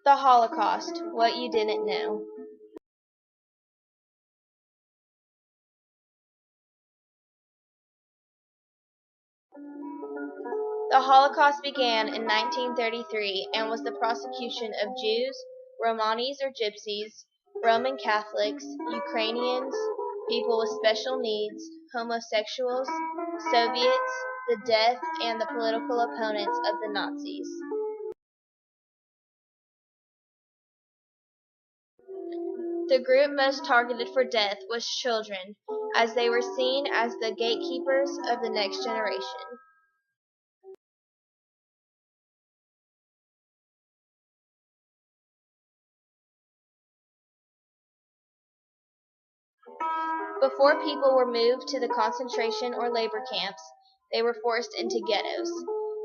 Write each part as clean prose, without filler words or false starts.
The Holocaust, What You Didn't Know. The Holocaust began in 1933 and was the persecution of Jews, Romanis or Gypsies, Roman Catholics, Ukrainians, people with special needs, homosexuals, Soviets, the death and the political opponents of the Nazis. The group most targeted for death was children, as they were seen as the gatekeepers of the next generation. Before people were moved to the concentration or labor camps, they were forced into ghettos.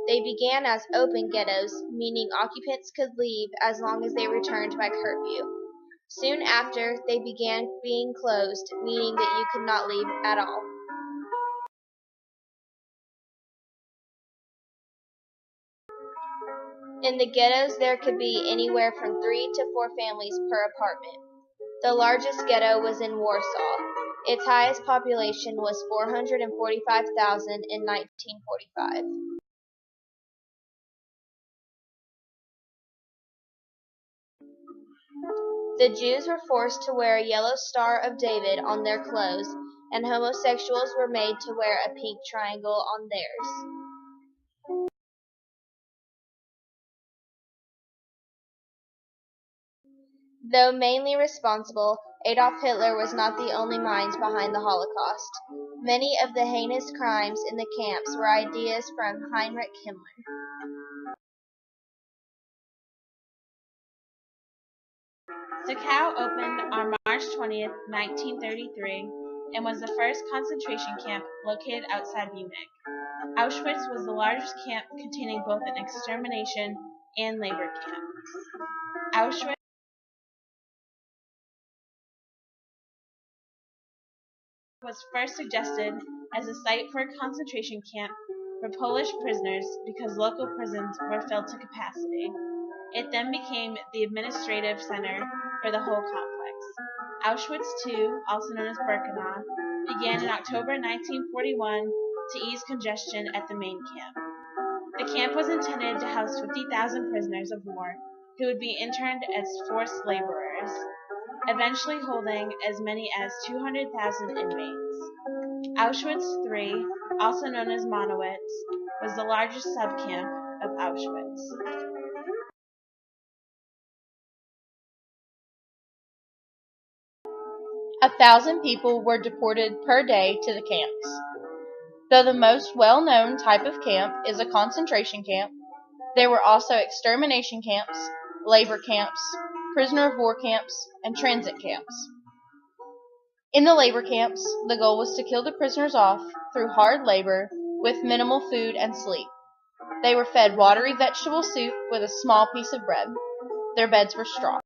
They began as open ghettos, meaning occupants could leave as long as they returned by curfew. Soon after, they began being closed, meaning that you could not leave at all. In the ghettos, there could be anywhere from 3 to 4 families per apartment. The largest ghetto was in Warsaw. Its highest population was 445,000 in 1945. The Jews were forced to wear a yellow Star of David on their clothes, and homosexuals were made to wear a pink triangle on theirs. Though mainly responsible, Adolf Hitler was not the only mind behind the Holocaust. Many of the heinous crimes in the camps were ideas from Heinrich Himmler. Dachau opened on March 20, 1933, and was the first concentration camp located outside Munich. Auschwitz was the largest camp containing both an extermination and labor camp. Auschwitz was first suggested as a site for a concentration camp for Polish prisoners because local prisons were filled to capacity. It then became the administrative center for the whole complex. Auschwitz II, also known as Birkenau, began in October 1941 to ease congestion at the main camp. The camp was intended to house 50,000 prisoners of war who would be interned as forced laborers, eventually holding as many as 200,000 inmates. Auschwitz III, also known as Monowitz, was the largest subcamp of Auschwitz. A 1,000 people were deported per day to the camps. Though the most well-known type of camp is a concentration camp, there were also extermination camps, labor camps, prisoner of war camps, and transit camps. In the labor camps, the goal was to kill the prisoners off through hard labor with minimal food and sleep. They were fed watery vegetable soup with a small piece of bread. Their beds were straw.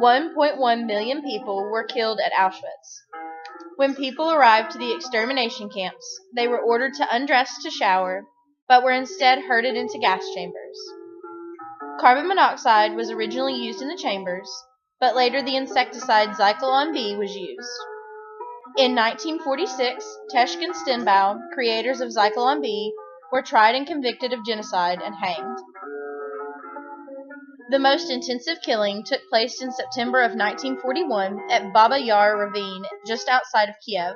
$1.1 million people were killed at Auschwitz. When people arrived to the extermination camps, they were ordered to undress to shower, but were instead herded into gas chambers. Carbon monoxide was originally used in the chambers, but later the insecticide Zyklon B was used. In 1946, Tesch and Stenbaugh, creators of Zyklon B, were tried and convicted of genocide and hanged. The most intensive killing took place in September of 1941 at Baba Yar Ravine, just outside of Kiev.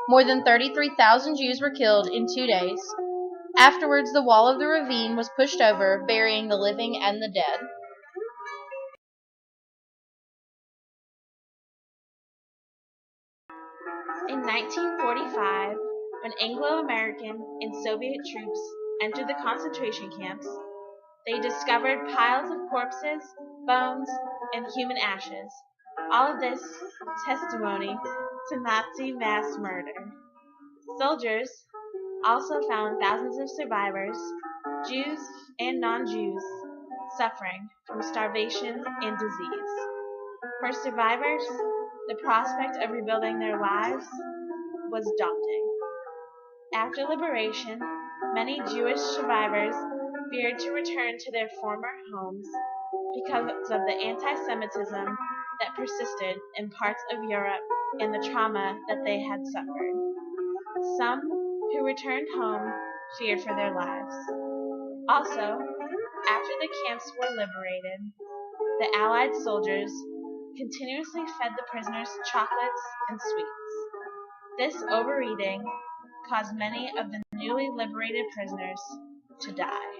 More than 33,000 Jews were killed in 2 days. Afterwards, the wall of the ravine was pushed over, burying the living and the dead. In 1945, when Anglo-American and Soviet troops entered the concentration camps, they discovered piles of corpses, bones, and human ashes. All of this testimony to Nazi mass murder. Soldiers also found thousands of survivors, Jews and non-Jews, suffering from starvation and disease. For survivors, the prospect of rebuilding their lives was daunting. After liberation, Many Jewish survivors feared to return to their former homes because of the anti-Semitism that persisted in parts of Europe and the trauma that they had suffered. Some who returned home feared for their lives. Also, after the camps were liberated, the Allied soldiers continuously fed the prisoners chocolates and sweets. This overeating caused many of the newly liberated prisoners to die.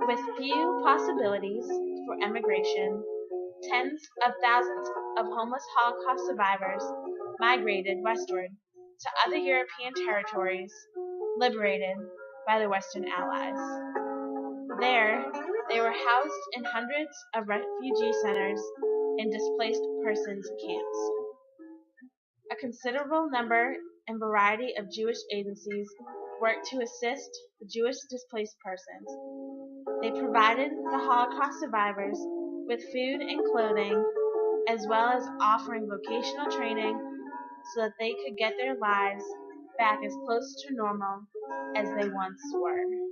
With few possibilities for emigration, tens of thousands of homeless Holocaust survivors migrated westward to other European territories liberated by the Western Allies. There, they were housed in hundreds of refugee centers and displaced persons camps. A considerable number and variety of Jewish agencies worked to assist the Jewish displaced persons. They provided the Holocaust survivors with food and clothing, as well as offering vocational training so that they could get their lives back as close to normal as they once were.